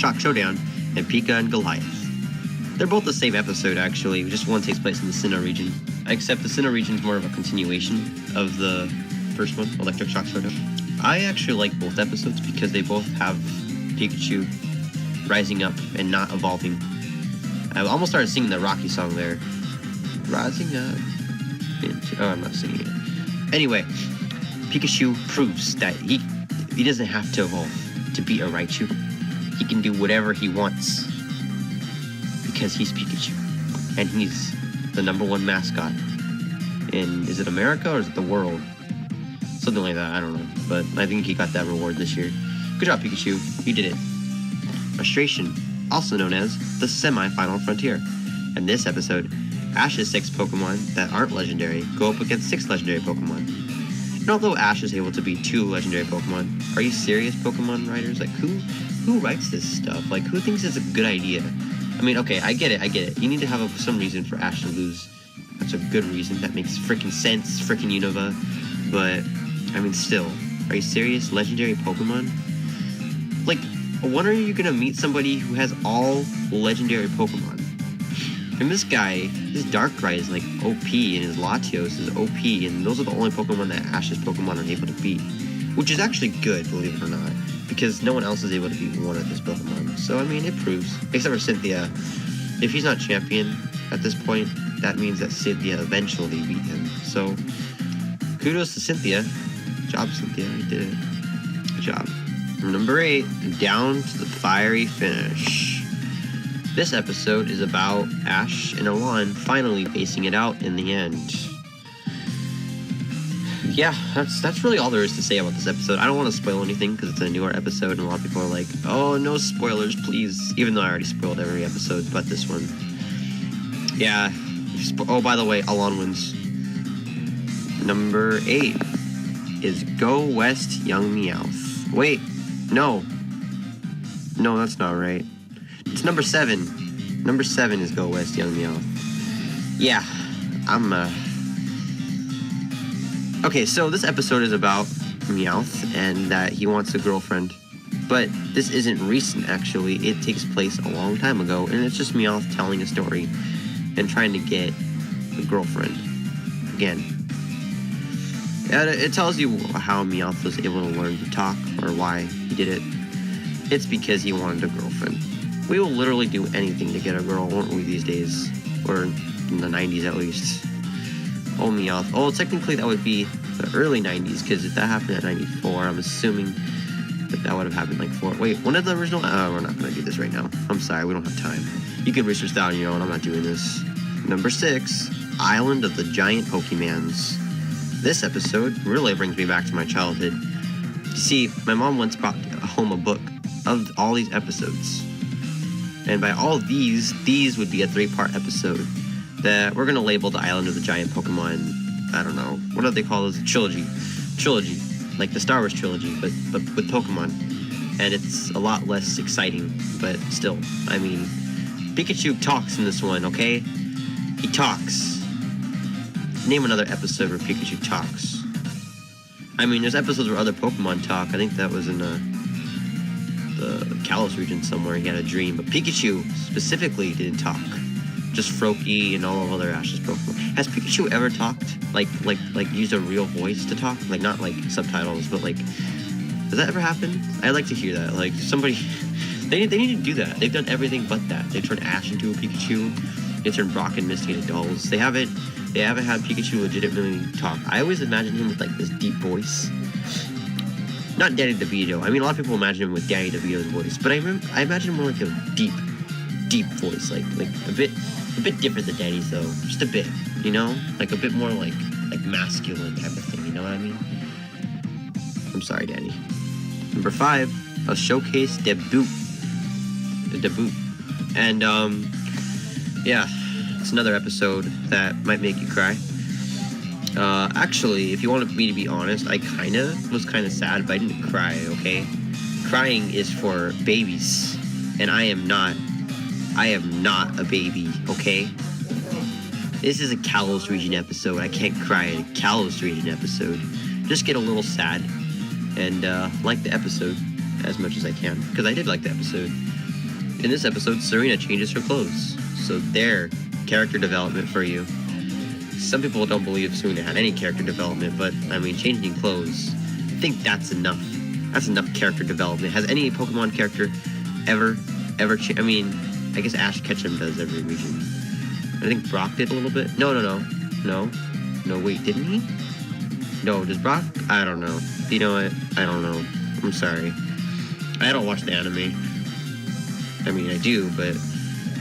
Shock Showdown, and Pika and Goliath. They're both the same episode, actually, just one takes place in the Sinnoh region. Except the Sinnoh region is more of a continuation of the first one, Electric Shock Showdown. I actually like both episodes because they both have Pikachu rising up and not evolving. I almost started singing the Rocky song there. Rising up into... Oh, I'm not singing it. Anyway, Pikachu proves that he doesn't have to evolve to beat a Raichu. He can do whatever he wants because he's Pikachu. And he's the #1 mascot in, is it America or is it the world? Something like that, I don't know. But I think he got that reward this year. Good job, Pikachu. You did it. Frustration, also known as the semi-final frontier. In this episode, Ash's 6 Pokemon that aren't legendary go up against 6 legendary Pokemon. And although Ash is able to beat 2 legendary Pokemon, are you serious, Pokemon writers? Like, who writes this stuff? Like, who thinks it's a good idea? I mean, okay, I get it. You need to have some reason for Ash to lose. That's a good reason. That makes freaking sense, freaking Unova. But, I mean, still, are you serious? Legendary Pokemon? Like, when are you gonna meet somebody who has all legendary Pokemon? And this guy, his Darkrai is like OP, and his Latios is OP, and those are the only Pokemon that Ash's Pokemon are able to beat. Which is actually good, believe it or not, because no one else is able to beat one of his Pokemon. So, I mean, it proves. Except for Cynthia. If he's not champion at this point, that means that Cynthia eventually beat him. So, kudos to Cynthia. Good job, Cynthia. You did it. Good job. Number 8, down to the fiery finish. This episode is about Ash and Alon finally facing it out in the end. Yeah, that's really all there is to say about this episode. I don't want to spoil anything because it's a newer episode and a lot of people are like, oh, no spoilers, please. Even though I already spoiled every episode but this one. Yeah. Oh, by the way, Alon wins. Number 8 is Go West Young Meowth. Wait, no. No, that's not right. It's number 7. Number 7 is Go West Young Meowth. Yeah, Okay, so this episode is about Meowth and that he wants a girlfriend. But this isn't recent, actually. It takes place a long time ago, and it's just Meowth telling a story and trying to get a girlfriend. Again. And it tells you how Meowth was able to learn to talk, or why he did it. It's because he wanted a girlfriend. We will literally do anything to get a girl, won't we, these days? Or in the 90s, at least. Oh, Meowth. Oh, technically that would be the early 90s, because if that happened at 94, I'm assuming that would have happened like 4... Wait, when did the original... we're not going to do this right now. I'm sorry, we don't have time. You can research that on your own. I'm not doing this. Number 6, Island of the Giant Pokemans. This episode really brings me back to my childhood. You see, my mom once brought home a book of all these episodes. And by all these would be a 3-part episode that we're going to label the Island of the Giant Pokemon, I don't know, what do they call those? Trilogy, like the Star Wars trilogy, but with Pokemon. And it's a lot less exciting, but still, I mean, Pikachu talks in this one, okay? He talks. Name another episode where Pikachu talks. I mean, there's episodes where other Pokemon talk. I think that was in the Kalos region somewhere. He had a dream, but Pikachu specifically didn't talk. Just Froakie and all of other Ash's Pokemon. Has Pikachu ever talked? Like used a real voice to talk? Like, not like subtitles, but like, does that ever happen? I'd like to hear that. Like, somebody, they need to do that. They've done everything but that. They turned Ash into a Pikachu. They turned Brock and Misty into dolls. They haven't had Pikachu legitimately talk. I always imagine him with like this deep voice. Not Danny DeVito. I mean, a lot of people imagine him with Danny DeVito's voice, but I imagine him more like a deep voice, like a bit different than Danny's though, just a bit, you know, like a bit more like masculine type of thing. You know what I mean? I'm sorry, Danny. Number 5, a showcase debut, and yeah, it's another episode that might make you cry. Actually, if you wanted me to be honest, I was kind of sad, but I didn't cry, okay? Crying is for babies, and I am not a baby, okay? This is a Kalos region episode. I can't cry in a Kalos region episode. Just get a little sad, and like the episode as much as I can, because I did like the episode. in this episode, Serena changes her clothes. So there, character development for you. Some people don't believe Serena had any character development, but I mean, changing clothes, I think that's enough. That's enough character development. Has any Pokemon character ever I mean, I guess Ash Ketchum does every region. I think Brock did a little bit. No, wait, didn't he? No, does Brock? I don't know. You know what? I don't know. I'm sorry. I don't watch the anime. I mean, I do, but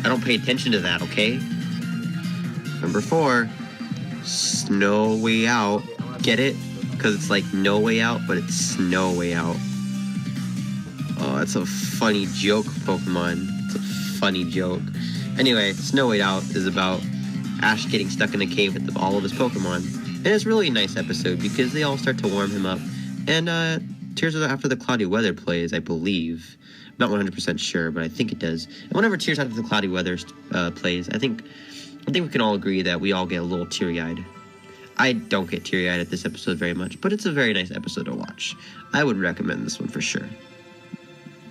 I don't pay attention to that, okay? Number 4, Snow Way Out. Get it? Because it's like No Way Out, but it's Snow Way Out. Oh, that's a funny joke, Pokemon. It's a funny joke. Anyway, Snow Way Out is about Ash getting stuck in a cave with all of his Pokemon. And it's really a nice episode because they all start to warm him up. And Tears After the Cloudy Weather plays, I believe. I'm not 100% sure, but I think it does. And whenever Tears After the Cloudy Weather plays, I think we can all agree that we all get a little teary-eyed. I don't get teary-eyed at this episode very much, but it's a very nice episode to watch. I would recommend this one for sure.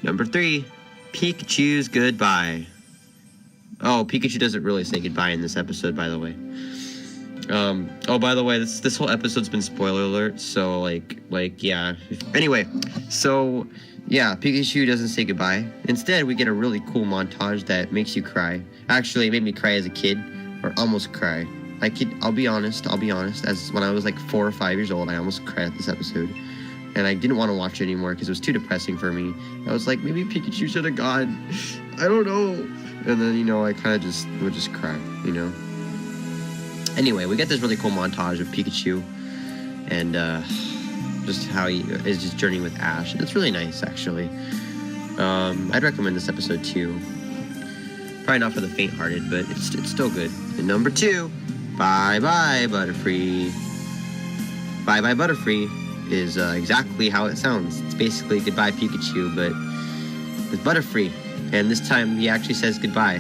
Number 3, Pikachu's Goodbye. Oh, Pikachu doesn't really say goodbye in this episode, by the way. Oh, by the way, this whole episode's been spoiler alert, so, like, yeah. Anyway, so, yeah, Pikachu doesn't say goodbye. Instead, we get a really cool montage that makes you cry. Actually, it made me cry as a kid, or almost cry. I'll be honest, as when I was, like, 4 or 5 years old, I almost cried at this episode. And I didn't want to watch it anymore because it was too depressing for me. I was like, maybe Pikachu should have gone. I don't know. And then, you know, I kind of would just cry, you know. Anyway, we get this really cool montage of Pikachu and just how he is just journeying with Ash. And it's really nice, actually. I'd recommend this episode too. Probably not for the faint-hearted, but it's still good. And number 2, Bye Bye Butterfree. Bye Bye Butterfree is exactly how it sounds. It's basically Goodbye Pikachu, but with Butterfree. And this time he actually says goodbye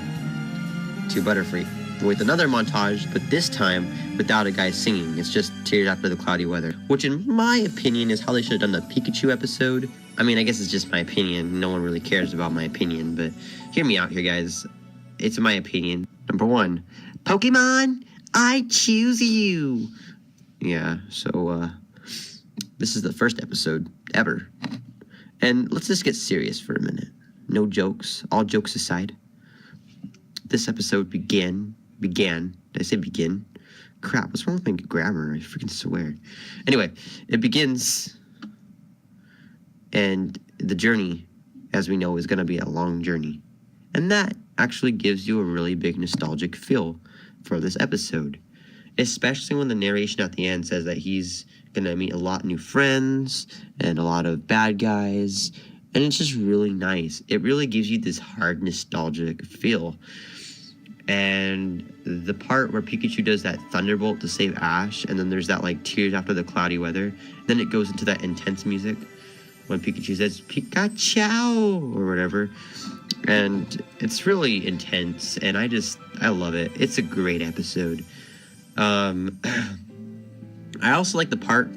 to Butterfree with another montage, but this time without a guy singing. It's just Tears After the Cloudy Weather, which in my opinion is how they should have done the Pikachu episode. I mean, I guess it's just my opinion. No one really cares about my opinion, but hear me out here, guys. It's my opinion. Number 1, Pokemon, I choose you. Yeah, so this is the first episode ever. And let's just get serious for a minute. No jokes, all jokes aside. This episode began. Did I say begin? Crap, what's wrong with my grammar? I freaking swear. Anyway, it begins, and the journey, as we know, is going to be a long journey. And that actually gives you a really big nostalgic feel for this episode. Especially when the narration at the end says that he's going to meet a lot of new friends and a lot of bad guys. And it's just really nice. It really gives you this hard nostalgic feel. And the part where Pikachu does that Thunderbolt to save Ash, and then there's that like Tears After the Cloudy Weather, then it goes into that intense music when Pikachu says Pikachu or whatever. And it's really intense, and I love it. It's a great episode. I also like the part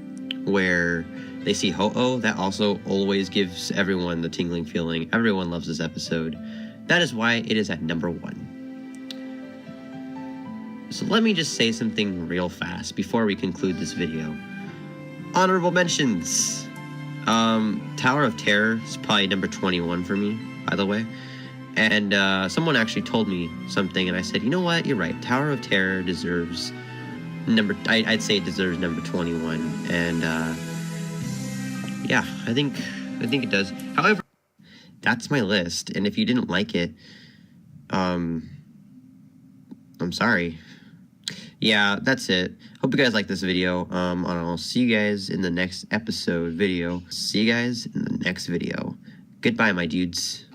where they see Ho-Oh. That also always gives everyone the tingling feeling. Everyone loves this episode. That is why it is at number 1. So let me just say something real fast before we conclude this video. Honorable mentions. Tower of Terror is probably number 21 for me, by the way. And someone actually told me something, and I said, you know what? You're right. Tower of Terror deserves I'd say it deserves number 21. And yeah, I think it does. However, that's my list, and if you didn't like it, I'm sorry. Yeah, that's it. Hope you guys like this video. And I'll see you guys in the next episode video. See you guys in the next video. Goodbye, my dudes.